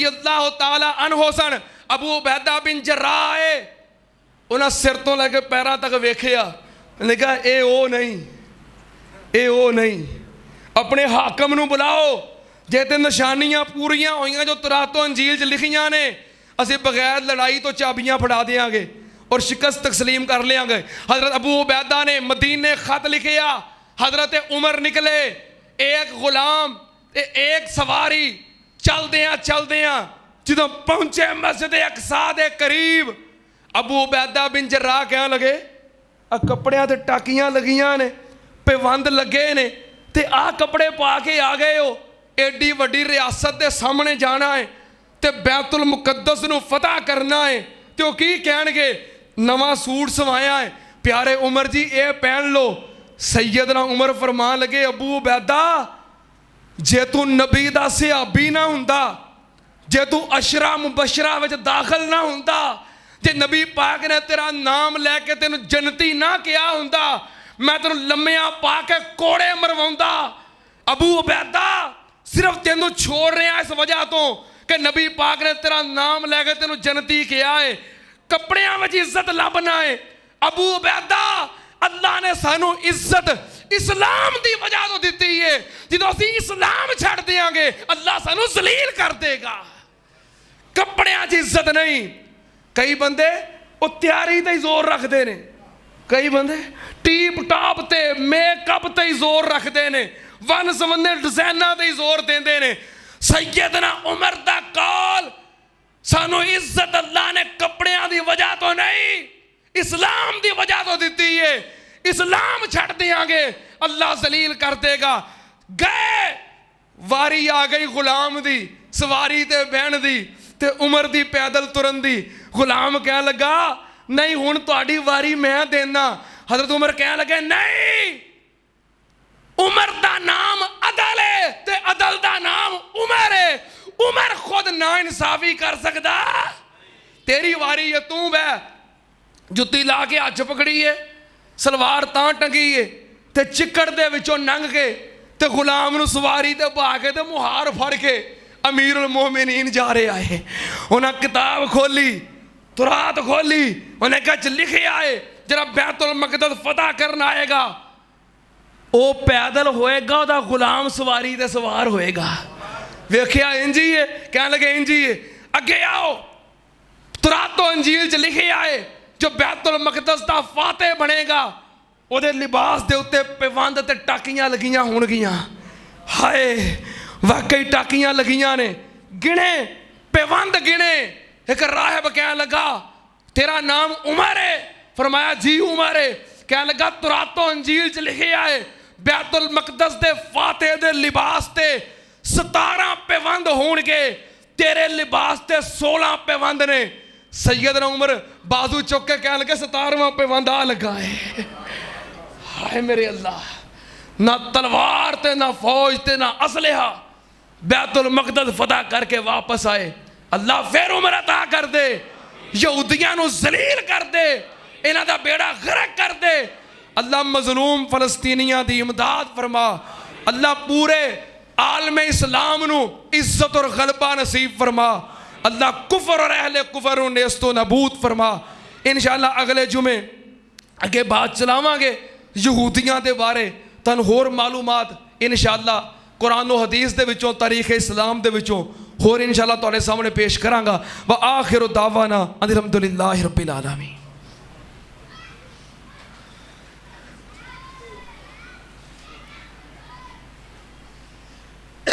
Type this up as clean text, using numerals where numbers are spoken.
रज़ियल्लाहु ताला अन्हु सन, अबू उबैदा बिन जर्राह आए, उन्हें सिर तो लैके पैरों तक वेखिया, उन्हें कहा ये वो नहीं, ये वो नहीं, अपने हाकम नूं बुलाओ, जे ते निशानियां पूरियां होईयां जो तौरात अंजील च लिखियां ने, असीं बगैर लड़ाई तो चाबियां फड़ा देंगे और शिकस्त तस्लीम कर लेंगे। हज़रत अबू उबैदा ने मदीने खत लिखिया, हज़रत उमर निकले, एक गुलाम एक सवारी, चलदियां जो पहुंचे मस्जिद अक़सा दे करीब, अबू उबैदा बिन जर्राह कहन लगे आ कपड़ियां ते टाकियां लगियां ने, पेवंद लगे ने, ते आ कपड़े पा के आ गए हो, एडी वड्डी रियासत के सामने जाना है ते बैतुल मुकद्दस नूं फतह करना है, तो की कहणगे नवा सूट सवाया है, प्यारे उमर जी ये पहन लो। सैयदना उमर फरमान लगे अबू उबैदा जे तू नबी दा सहाबी ना हुंदा, जे तू अशरा मुबशरा विच दाखिल ना हुंदा, जे नबी पाक ने तेरा नाम लैके तेन जन्नती ना किया हुंदा, मैं तेन लम्मिया पा के कोड़े मरवाउंदा। अबू उबैदा सिर्फ तेनू छोड़ रहा इस वजह तो कि नबी पाक ने तेरा नाम लैके तेन जन्नती किया है, कपड़ियां में इज्जत लभना है। अबू उबैदा अल्लाह ने सानू इज्जत इस्लाम की वजह तो दी है, जो असी इस्लाम छड़ देंगे अल्लाह सानू जलील कर देगा, कपड़ियां च इज्जत नहीं। कई बंदे वो तैयारी ते जोर रखते ने, कई बंदे टीप टाप ते मेकअप ते जोर रखते ने, वन सवन्ने डिजाइना ते जोर देंदे ने। सैयदना उमर दा कौल सानू इज्जत अल्लाह ने कपड़ियां दी वजह तो नहीं इस्लाम दी वजह तो दी है, इस्लाम छड़ देंगे अल्लाह जलील कर देगा। गए वारी आ गई गुलाम दी, सवारी ते बहन दी ते उमर दी पैदल तुरन दी। गुलाम कह लगा नहीं हुण तुहाडी वारी मैं देना। हजरत उमर कह लगे नहीं, उमर दा नाम अदल है ते अदल दा नाम उमर है, उमर खुद ना इंसाफी कर सकता, तेरी वारी है, तू बह। जुत्ती ला के हथ पकड़ी है, सलवार तां टंगी है ते चिक्कड़ दे विचों लंघ के ते गुलाम नूं सवारी ते बहा के ते मुहार फड़ के अमीरुल मोमिनीन जा रहे आए। उन्हें किताब खोली, तुरात खोली, उन्हें कच लिखे आए जरा बैतुल मक़दस फतह करना आएगा, वो पैदल होएगा, वह गुलाम सवारी ते सवार होएगा। वेख्या इंजी है, कह लगे इंजी है, अगे आओ। तुरातो अंजील च लिखे आए जो बैतुल मक़दस दा फाते बनेगा, ਉਹਦੇ लिबास के उत्ते पेवंद ते टाकियां लगियां होणगियां। हाय वाकई टाकियां लगियां ने, गिने पेवंद गिने। एक राहब कह लगा तेरा नाम उमर है, फरमाया जी उमर है। कह लगा तुरातो अंजील च लिखे आए बैतुल मक़दस दे फाते दे लिबास ते 17 पेवंद होणगे, तेरे लिबास ते 16 पेवंद ने। सैयदना उमर बाजू चुक के कह लगे 17वां पेवंद आ लगा है। हाय मेरे अल्लाह, ना तलवार ते ना फौज ते ना असलहा, बैतुल मक़दस फतह करके वापस आए। अल्लाह फिर उमर अता कर दे, यहूदियां नूं जलील कर दे, इन्हां दा बेड़ा गर्क कर दे। अल्लाह मजलूम फलस्तीनियां दी इमदाद फरमा। अल्लाह पूरे आलम इस्लाम नूं इज्जत और गलबा नसीब फरमा। अल्लाह कुफर और अहले कुफर नूं नेस्तो नबूद फरमा। इंशाअल्लाह अगले जुमे अगे बात चलावांगे यहूदियां दे बारे, तन होर मालूमात इंशाअल्लाह कुरान और हदीस दे विचों, तारीख इस्लाम दे विचों होर इंशाअल्लाह तुहाडे सामने पेश करांगा। व आखिरु दावाना अनिल हम्दुलिल्लाहि रब्बिल आलमीन।